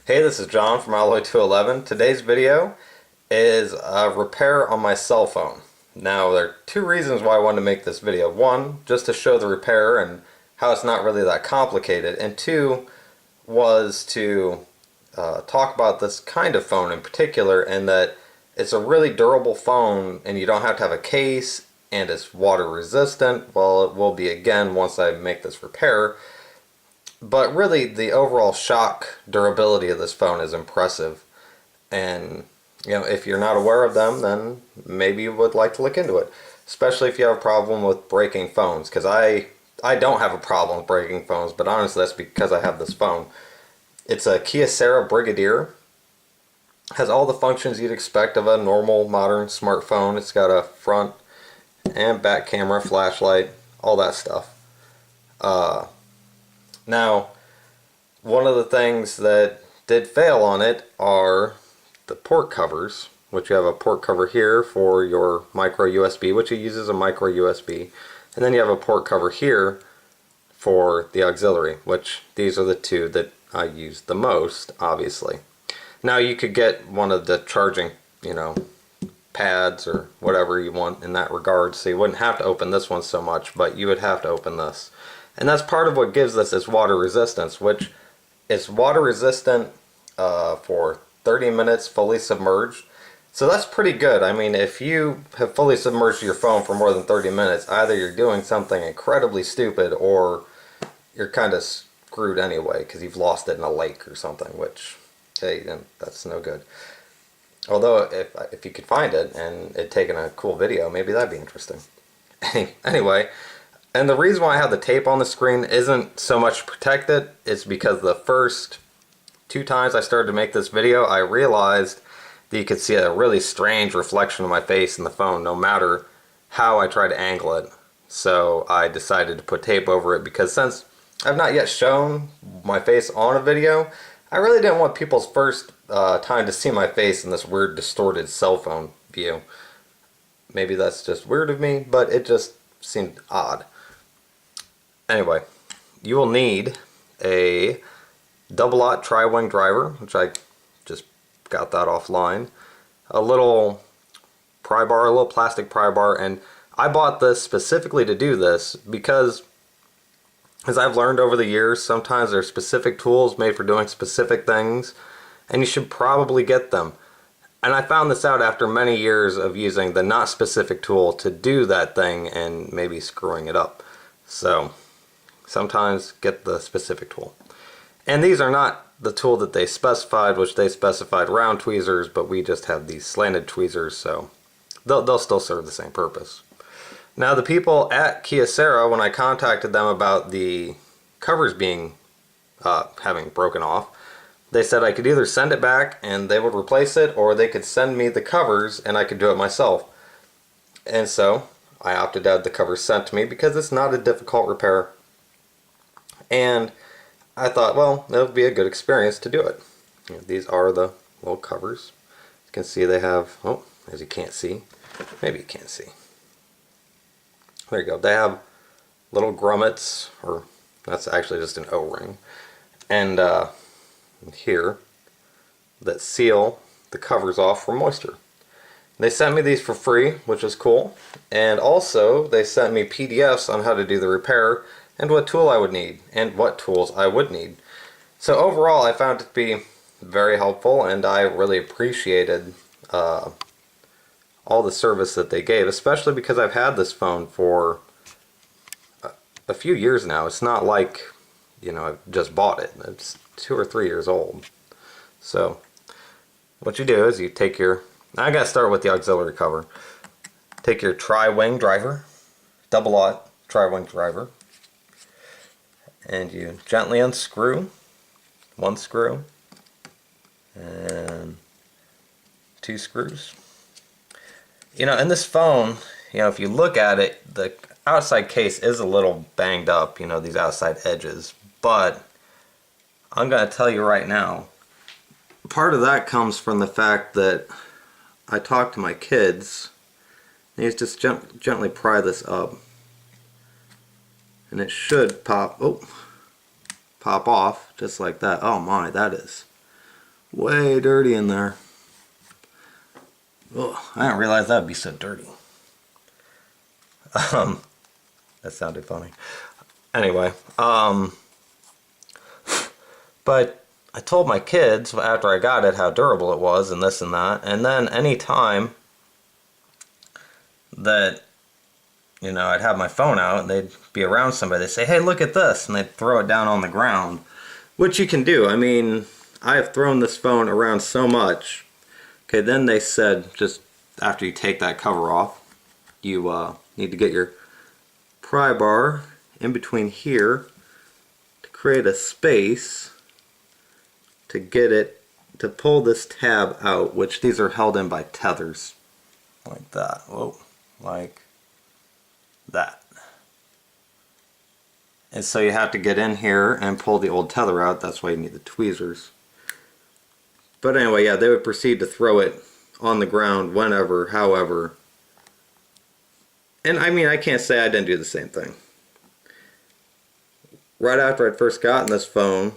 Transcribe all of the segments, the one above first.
Hey, this is John from Alloy 211. Today's video is a repair on my cell phone. Now, there are two reasons why I wanted to make this video. One, just to show the repair and how it's not really that complicated. And two, was to talk about this kind of phone in particular, and that it's a really durable phone and you don't have to have a case, and it's water resistant. Well, it will be again once I make this repair. But really, the overall shock durability of this phone is impressive. And, if you're not aware of them, then maybe you would like to look into it. Especially if you have a problem with breaking phones. Because I don't have a problem with breaking phones, but honestly, that's because I have this phone. It's a Kyocera Brigadier. Has all the functions you'd expect of a normal, modern smartphone. It's got a front and back camera, flashlight, all that stuff. Now, one of the things that did fail on it are the port covers, which you have a port cover here for your micro USB, which you use as a micro USB, and then you have a port cover here for the auxiliary, which these are the two that I use the most, obviously. Now, you could get one of the charging, pads or whatever you want in that regard, so you wouldn't have to open this one so much, but you would have to open this. And that's part of what gives this its water resistance, which is water resistant for 30 minutes fully submerged. So that's pretty good. I mean, if you have fully submerged your phone for more than 30 minutes, either you're doing something incredibly stupid or you're kind of screwed anyway because you've lost it in a lake or something, which, hey, that's no good. Although, if you could find it and it taken a cool video, maybe that'd be interesting. Anyway. And the reason why I have the tape on the screen isn't so much to protect it, it's because the first two times I started to make this video, I realized that you could see a really strange reflection of my face in the phone no matter how I try to angle it. So I decided to put tape over it because since I've not yet shown my face on a video, I really didn't want people's first time to see my face in this weird distorted cell phone view. Maybe that's just weird of me, but it just seemed odd. Anyway, you will need a double-aught tri-wing driver, which I just got that offline, a little pry bar, a little plastic pry bar, and I bought this specifically to do this because, as I've learned over the years, sometimes there are specific tools made for doing specific things, and you should probably get them. And I found this out after many years of using the not specific tool to do that thing and maybe screwing it up. So sometimes get the specific tool. And these are not the tool that they specified, which they specified round tweezers, but we just have these slanted tweezers, so they'll still serve the same purpose. Now, the people at Kyocera, when I contacted them about the covers being having broken off, they said I could either send it back and they would replace it, or they could send me the covers and I could do it myself. And so I opted to have the covers sent to me because it's not a difficult repair. And I thought, well, it would be a good experience to do it. These are the little covers. You can see they have, oh, as you can't see, maybe you can't see. There you go. They have little grommets, or that's actually just an O-ring, and here that seal the covers off for moisture. They sent me these for free, which is cool, and also they sent me PDFs on how to do the repair and what tool I would need and what tools I would need. So overall, I found it to be very helpful, and I really appreciated all the service that they gave, especially because I've had this phone for a few years now. It's not like, I've just bought it. It's 2 or 3 years old. So what you do is you take your, I gotta start with the auxiliary cover. Take your tri-wing driver, double-aught tri-wing driver, and you gently unscrew one screw and 2 screws. In this phone, if you look at it, the outside case is a little banged up, these outside edges, but I'm going to tell you right now, part of that comes from the fact that I talked to my kids. They just gently pry this up, and it should pop off just like that. Oh my, that is Way dirty in there. Oh, I didn't realize that would be so dirty. That sounded funny. Anyway, but I told my kids after I got it how durable it was and this and that, and then any time that, you know, I'd have my phone out and they'd be around somebody, they'd say, hey, look at this, and they'd throw it down on the ground, which you can do. I mean, I have thrown this phone around so much. Okay, then they said, just after you take that cover off, you need to get your pry bar in between here to create a space to get it to pull this tab out, which these are held in by tethers like that. Whoa, like that. And so you have to get in here and pull the old tether out. That's why you need the tweezers. But anyway, yeah, they would proceed to throw it on the ground whenever, however. And I mean, I can't say I didn't do the same thing. Right after I'd first gotten this phone,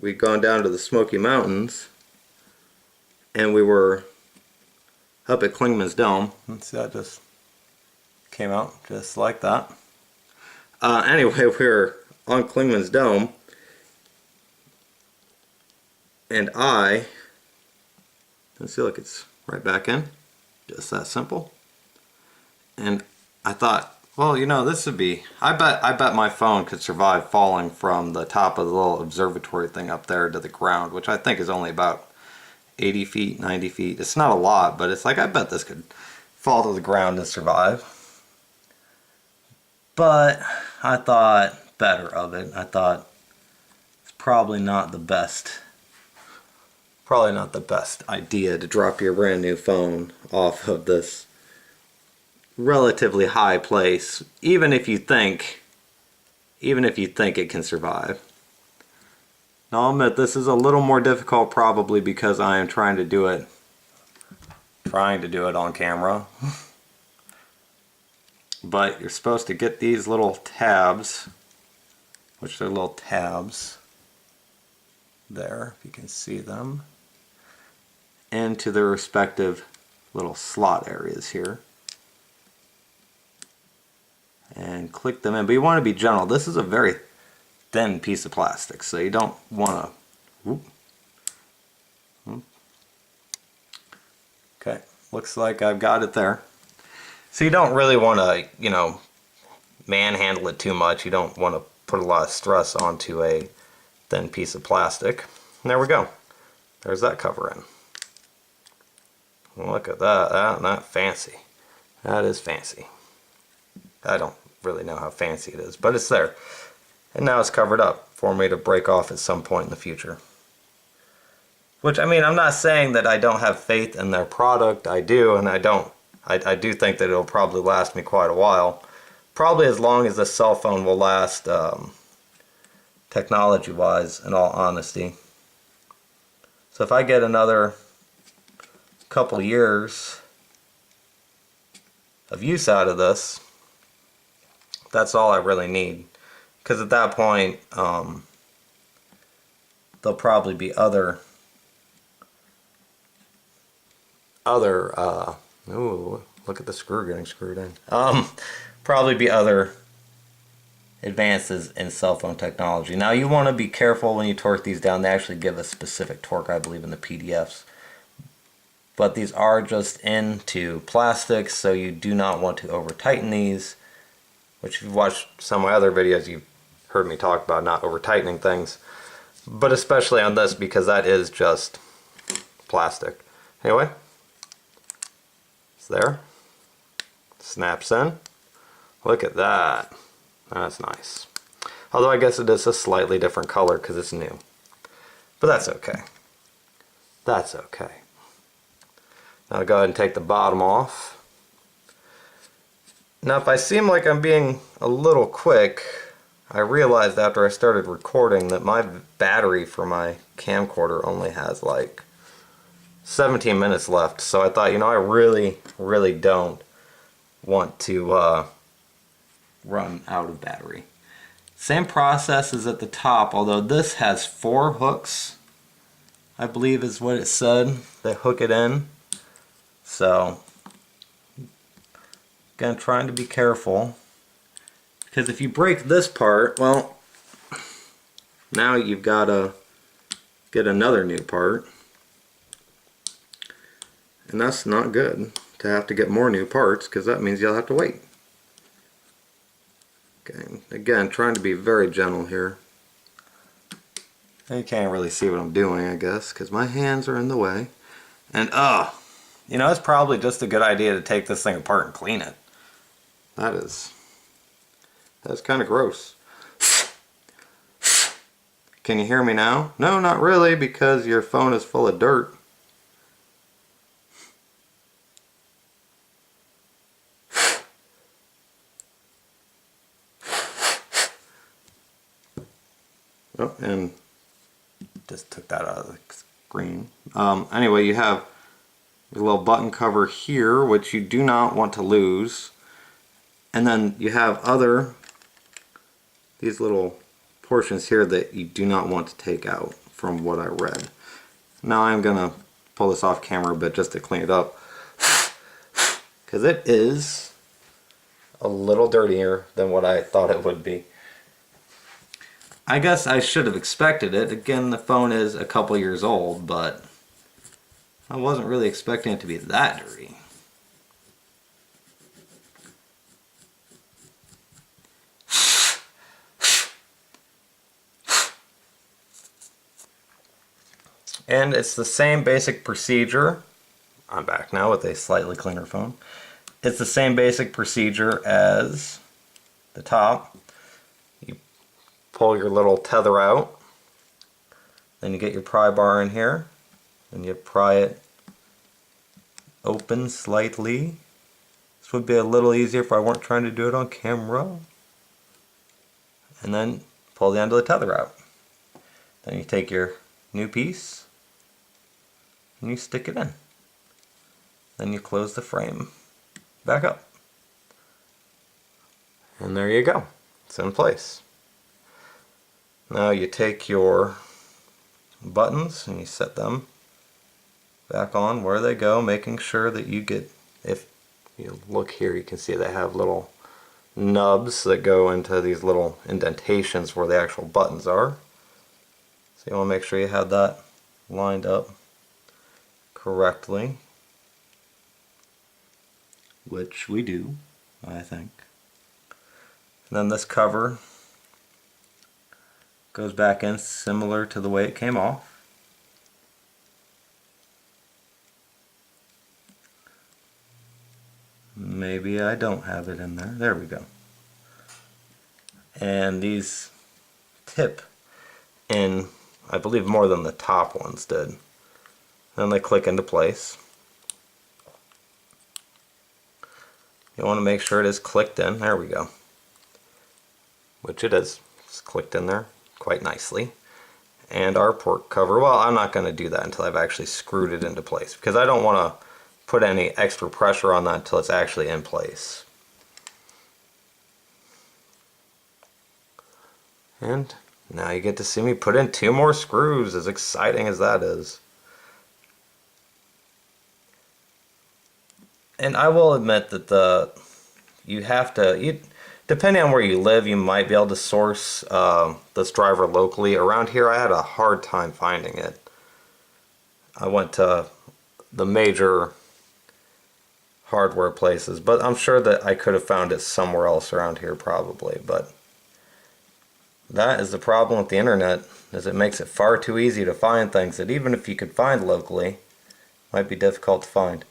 we'd gone down to the Smoky Mountains, and we were up at Clingman's Dome. Let's see, that just came out just like that. Anyway, we were on Clingman's Dome, and let's see, look, it's right back in. Just that simple. And I thought, well, you know, this would be, I bet my phone could survive falling from the top of the little observatory thing up there to the ground, which I think is only about 80 feet, 90 feet. It's not a lot, but it's like, I bet this could fall to the ground and survive. But I thought better of it. I thought it's probably not the best idea to drop your brand new phone off of this relatively high place, even if you think it can survive. Now I'll admit this is a little more difficult, probably because I am trying to do it on camera. But you're supposed to get these little tabs, which are little tabs there, if you can see them, into their respective little slot areas here. And click them in, but you want to be gentle. This is a very thin piece of plastic, so you don't want to. Okay, looks like I've got it there. So you don't really want to, you know, manhandle it too much. You don't want to put a lot of stress onto a thin piece of plastic. And there we go. There's that cover in. Look at that. Not fancy. That is fancy. I don't really know how fancy it is, but it's there. And now it's covered up for me to break off at some point in the future. Which, I mean, I'm not saying that I don't have faith in their product. I do, and I don't. I do think that it'll probably last me quite a while. Probably as long as this cell phone will last, technology-wise, in all honesty. So if I get another couple years of use out of this, that's all I really need. Because at that point, there'll probably be other ooh, look at the screw getting screwed in. Probably be other advances in cell phone technology. Now you want to be careful when you torque these down. They actually give a specific torque, I believe, in the PDFs. But these are just into plastics, so you do not want to over tighten these. Which if you've watched some of my other videos, you've heard me talk about not over tightening things. But especially on this, because that is just plastic. Anyway. There, snaps in. Look at that. That's nice. Although I guess it is a slightly different color because it's new, but that's okay. That's okay. Now I'll go ahead and take the bottom off. Now if I seem like I'm being a little quick, I realized after I started recording that my battery for my camcorder only has like 17 minutes left, so I thought, you know, I really don't want to run out of battery. Same process as at the top, although this has 4 hooks. I believe is what it said. They hook it in. So, again, trying to be careful. Because if you break this part, well, now you've got to get another new part. And that's not good to have to get more new parts, because that means you'll have to wait. Okay, again, trying to be very gentle here. You can't really see what I'm doing, I guess, because my hands are in the way. And you know, it's probably just a good idea to take this thing apart and clean it. That's kind of gross. Can you hear me now? No, not really, because your phone is full of dirt. Oh, and just took that out of the screen. Anyway, you have a little button cover here, which you do not want to lose. And then you have these little portions here that you do not want to take out, from what I read. Now I'm gonna pull this off camera a bit just to clean it up, because it is a little dirtier than what I thought it would be. I guess I should have expected it. Again, the phone is a couple years old, but I wasn't really expecting it to be that dirty. And it's the same basic procedure. I'm back now with a slightly cleaner phone. It's the same basic procedure as the top. You pull your little tether out, then you get your pry bar in here, and you pry it open slightly. This would be a little easier if I weren't trying to do it on camera. And then pull the end of the tether out. Then you take your new piece and you stick it in. Then you close the frame back up. And there you go. It's in place. Now you take your buttons and you set them back on where they go, making sure that you get, if you look here, you can see they have little nubs that go into these little indentations where the actual buttons are. So you want to make sure you have that lined up correctly, which we do, I think. And then this cover goes back in similar to the way it came off. Maybe I don't have it in there. There we go. And these tip in, I believe, more than the top ones did. Then they click into place. You want to make sure it is clicked in. There we go. Which it is. It's clicked in there quite nicely. And our port cover, well, I'm not going to do that until I've actually screwed it into place, because I don't want to put any extra pressure on that until it's actually in place. And now you get to see me put in 2 more screws, as exciting as that is. And I will admit that you have to, depending on where you live, you might be able to source this driver locally. Around here I had a hard time finding it. I went to the major hardware places, but I'm sure that I could have found it somewhere else around here probably. But that is the problem with the internet, is it makes it far too easy to find things that even if you could find locally, might be difficult to find.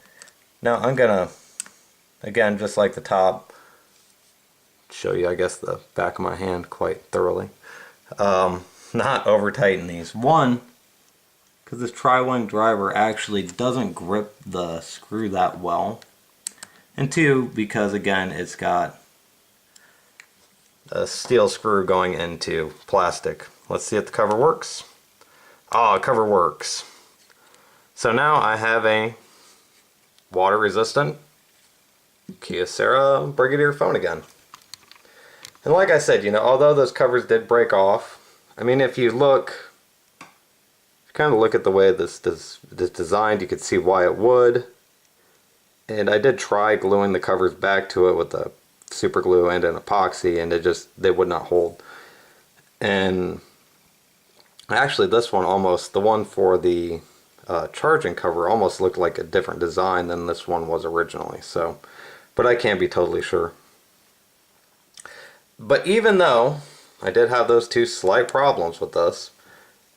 Now I'm gonna, again, just like the top, show you, I guess, the back of my hand quite thoroughly. Not over tighten these. One, because this tri-wing driver actually doesn't grip the screw that well. And two, because again, it's got a steel screw going into plastic. Let's see if the cover works. Oh, the cover works. So now I have a water resistant Kyocera Brigadier phone again. And like I said, you know, although those covers did break off, I mean, if you look kind of look at the way this is designed, you could see why it would. And I did try gluing the covers back to it with a super glue and an epoxy, and they would not hold. And actually this one almost, the one for the charging cover almost looked like a different design than this one was originally. So, but I can't be totally sure. But even though I did have those two slight problems with this,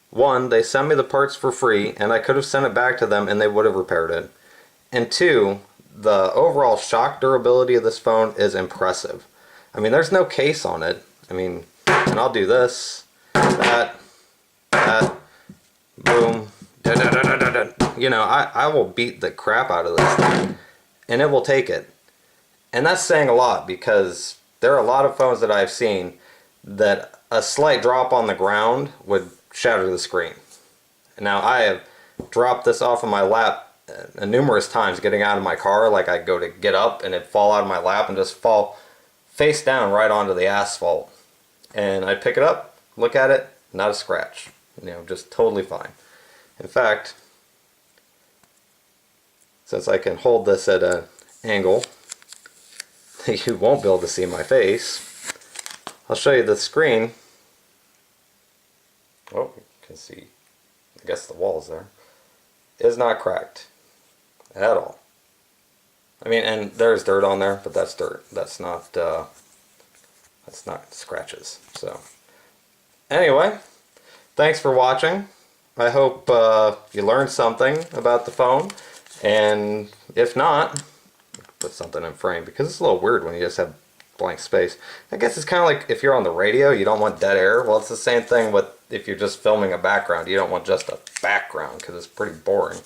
one, they sent me the parts for free, and I could have sent it back to them and they would have repaired it. And two, the overall shock durability of this phone is impressive. I mean, there's no case on it. I mean, and I'll do this, that, boom, da, da, da, da, da, da. You know, I will beat the crap out of this thing, and it will take it. And that's saying a lot, because there are a lot of phones that I've seen that a slight drop on the ground would shatter the screen. Now, I have dropped this off of my lap numerous times getting out of my car. Like, I go to get up and it'd fall out of my lap and just fall face down right onto the asphalt. And I'd pick it up, look at it, not a scratch. You know, just totally fine. In fact, since I can hold this at an angle, you won't be able to see my face. I'll show you the screen. Oh, you can see, I guess the wall's there. Is not cracked at all. I mean, and there's dirt on there, but that's dirt. That's not scratches. So, anyway, thanks for watching. I hope you learned something about the phone, and if not, put something in frame, because it's a little weird when you just have blank space. I guess it's kind of like if you're on the radio, you don't want dead air. Well, it's the same thing with if you're just filming a background. You don't want just a background, because it's pretty boring.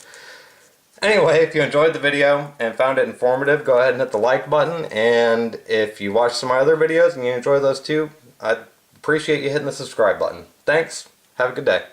Anyway, if you enjoyed the video and found it informative, go ahead and hit the like button. And if you watched some of my other videos and you enjoy those too, I'd appreciate you hitting the subscribe button. Thanks. Have a good day.